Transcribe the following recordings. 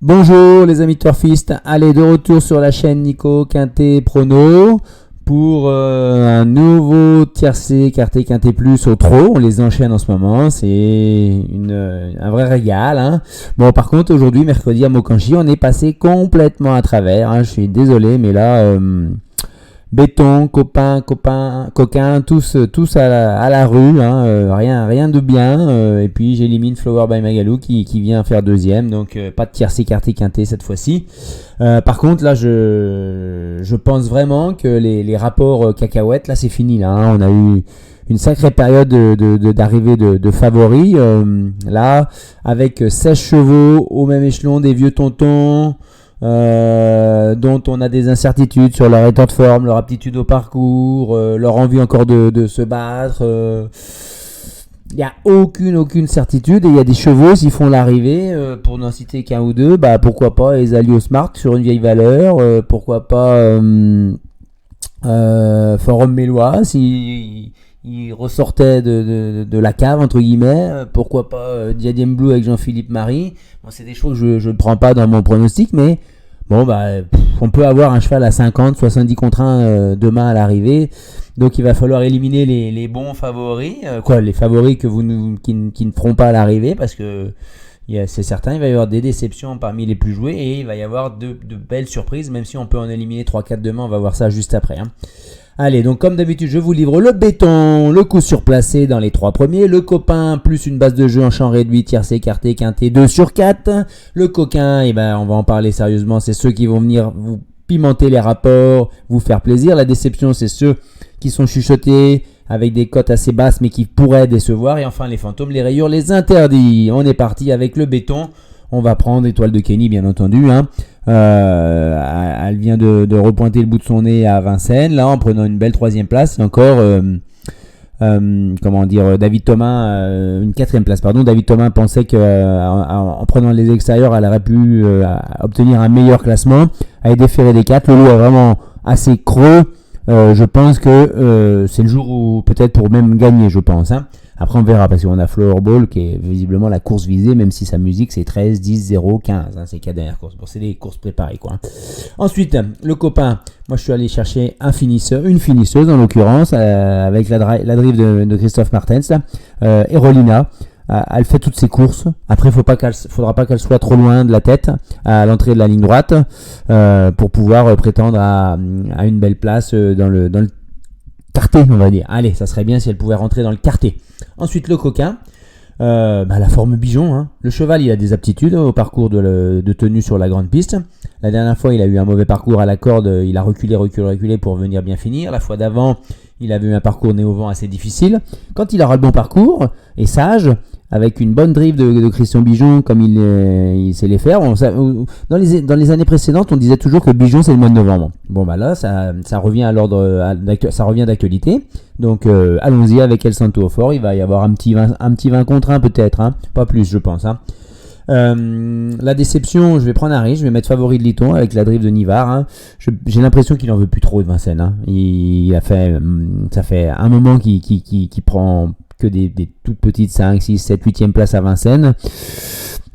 Bonjour les amis turfistes, allez de retour sur la chaîne Nico Quintet Prono pour un nouveau tiercé quarté Quintet Plus au trot. On les enchaîne en ce moment, c'est un vrai régal, hein. Bon, par contre aujourd'hui mercredi à Mokanchi on est passé complètement à travers, hein. Je suis désolé mais là béton, coquin, tous à la rue, hein, rien de bien. Et puis j'élimine Flower by Magalou qui vient faire deuxième, donc pas de tiercé quarté quinté cette fois-ci. Par contre là je pense vraiment que les rapports cacahuètes là c'est fini là, hein. On a eu une sacrée période d'arrivée de favoris là avec 16 chevaux au même échelon, des vieux tontons dont on a des incertitudes sur leur état de forme, leur aptitude au parcours, leur envie encore de se battre. Il n'y a aucune certitude, et il y a des chevaux, s'ils font l'arrivée, pour n'en citer qu'un ou deux, bah pourquoi pas Esalio Smart sur une vieille valeur, pourquoi pas Forum Mélois s'il il ressortait de la cave entre guillemets, pourquoi pas Diadème Blue avec Jean-Philippe Marie. Bon, c'est des choses que je ne prends pas dans mon pronostic, mais bon on peut avoir un cheval à 50, 70 contre 1 demain à l'arrivée, donc il va falloir éliminer les bons favoris, les favoris qui ne feront pas à l'arrivée, parce que c'est certain, il va y avoir des déceptions parmi les plus joués, et il va y avoir de belles surprises, même si on peut en éliminer 3-4 demain, on va voir ça juste après, hein. Allez, donc comme d'habitude, je vous livre le béton, le coup surplacé dans les 3 premiers, le copain plus une base de jeu en champ réduit, tiercé, écarté, quinté, 2 sur 4. Le coquin, on va en parler sérieusement, c'est ceux qui vont venir vous pimenter les rapports, vous faire plaisir. La déception, c'est ceux qui sont chuchotés avec des cotes assez basses mais qui pourraient décevoir. Et enfin, les fantômes, les rayures, les interdits. On est parti avec le béton. On va prendre Étoile de Kenny, bien entendu, hein. Elle vient de repointer le bout de son nez à Vincennes, là, en prenant une belle 3e place. Et encore, David Thomas, une 4e place, pardon. David Thomas pensait qu'en prenant les extérieurs, elle aurait pu obtenir un meilleur classement. Elle est déférée des 4. Le lot est vraiment assez creux. Je pense que c'est le jour où peut-être pour même gagner, je pense, hein. Après on verra, parce qu'on a Floorball qui est visiblement la course visée, même si sa musique c'est 13, 10, 0, 15, hein, c'est 4 dernières courses. Bon, c'est des courses préparées, quoi. Ensuite, le copain, moi je suis allé chercher une finisseuse en l'occurrence, avec la drive de Christophe Martens, Erolina. Elle fait toutes ses courses. Après, faudra pas qu'elle soit trop loin de la tête à l'entrée de la ligne droite, pour pouvoir prétendre à une belle place dans le quarté, on va dire. Allez, ça serait bien si elle pouvait rentrer dans le quarté. Ensuite, le coquin, la forme Bijon, hein. Le cheval, il a des aptitudes au parcours de tenue sur la grande piste. La dernière fois, il a eu un mauvais parcours à la corde, il a reculé pour venir bien finir. La fois d'avant, il avait eu un parcours néo-vent assez difficile. Quand il aura le bon parcours, et sage, avec une bonne drive de Christian Bijon, comme il sait les faire. Dans les années précédentes, on disait toujours que Bijon c'est le mois de novembre. Bon là, ça revient à l'ordre, ça revient d'actualité. Donc allons-y avec El Santo au fort. Il va y avoir un petit 20 contre 1 peut-être, hein. Pas plus, je pense, hein. La déception, je vais prendre un risque, je vais mettre favori de Liton avec la drive de Nivard, hein. J'ai l'impression qu'il en veut plus trop de Vincennes, hein. Ça fait un moment qu'il prend que des toutes petites 5, 6, 7, 8e place à Vincennes.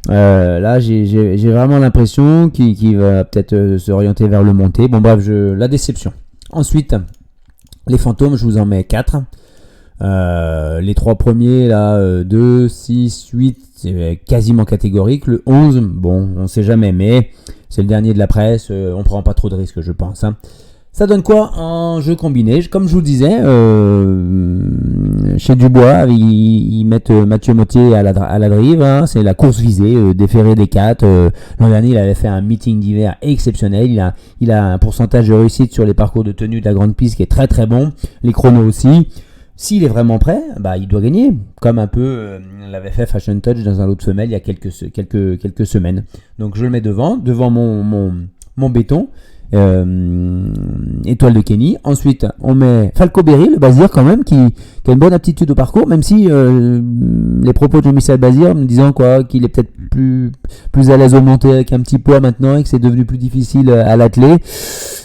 Là j'ai vraiment l'impression qu'il va peut-être s'orienter vers le monté. Bon bref, la déception. Ensuite, les fantômes, je vous en mets 4. Les 3 premiers là, 2, 6, 8, c'est quasiment catégorique. Le 11, bon, on sait jamais, mais c'est le dernier de la presse, on prend pas trop de risques, je pense, hein. Ça donne quoi en jeu combiné? Comme je vous disais, chez Dubois, ils mettent Mathieu Mottier à la drive, hein. C'est la course visée, déféré des 4. L'an dernier, il avait fait un meeting d'hiver exceptionnel. Il a un pourcentage de réussite sur les parcours de tenue de la grande piste qui est très très bon. Les chronos aussi. S'il est vraiment prêt, il doit gagner, comme un peu l'avait fait Fashion Touch dans un lot de femelles il y a quelques semaines. Donc je le mets devant mon béton. Étoile de Kenny. Ensuite on met Falco Berry, le Bazir quand même, qui a une bonne aptitude au parcours, même si les propos de Michel Bazir me disant qu'il est peut-être plus à l'aise au monté avec un petit poids maintenant et que c'est devenu plus difficile à l'atteler,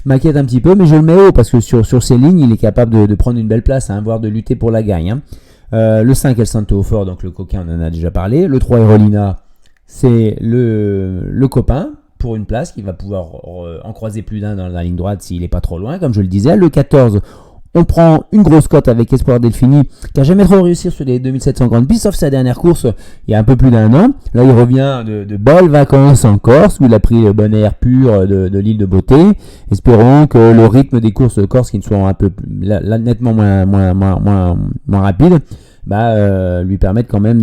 m'inquiète un petit peu, mais je le mets haut parce que sur ces lignes il est capable de prendre une belle place, hein, voire de lutter pour la gagne, hein. Le 5 El Santo au fort, donc le coquin on en a déjà parlé. Le 3 Erolina, c'est le copain pour une place qui va pouvoir en croiser plus d'un dans la ligne droite s'il n'est pas trop loin, comme je le disais. Le 14, on prend une grosse cote avec Espoir Delfini, qui n'a jamais trop réussi sur les 2700 grandes pistes, sauf sa dernière course il y a un peu plus d'un an. Là, il revient de belles vacances en Corse, où il a pris le bon air pur de l'île de Beauté. Espérons que le rythme des courses de Corse, qui soient un peu nettement moins rapides, lui permettent quand même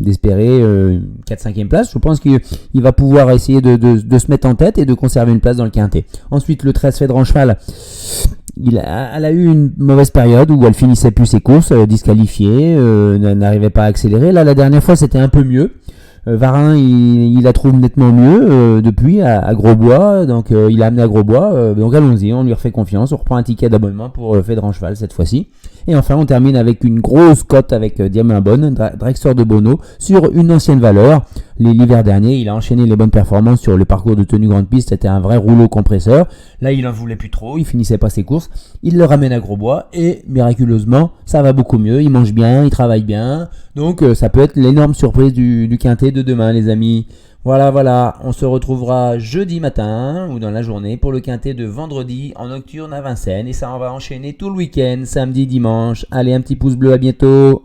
d'espérer 4-5e place. Je pense qu'il va pouvoir essayer de se mettre en tête et de conserver une place dans le quintet. Ensuite, le 13 Fédran Cheval, elle a eu une mauvaise période où elle finissait plus ses courses, disqualifiée, n'arrivait pas à accélérer. Là, la dernière fois, c'était un peu mieux. Varin, il la trouve nettement mieux depuis à Grosbois, donc il a amené à Grosbois, donc allons-y, on lui refait confiance, on reprend un ticket d'abonnement pour Fédran Cheval cette fois-ci. Et enfin, on termine avec une grosse cote avec Diamant Bonne, Drexler de Bono, sur une ancienne valeur. L'hiver dernier, il a enchaîné les bonnes performances sur le parcours de tenue grande piste, c'était un vrai rouleau compresseur. Là, il en voulait plus trop, il finissait pas ses courses, il le ramène à Grosbois et miraculeusement, ça va beaucoup mieux, il mange bien, il travaille bien, donc ça peut être l'énorme surprise du quintet de demain, les amis. Voilà, on se retrouvera jeudi matin ou dans la journée pour le quintet de vendredi en nocturne à Vincennes et ça on va enchaîner tout le week-end, samedi, dimanche. Allez, un petit pouce bleu, à bientôt.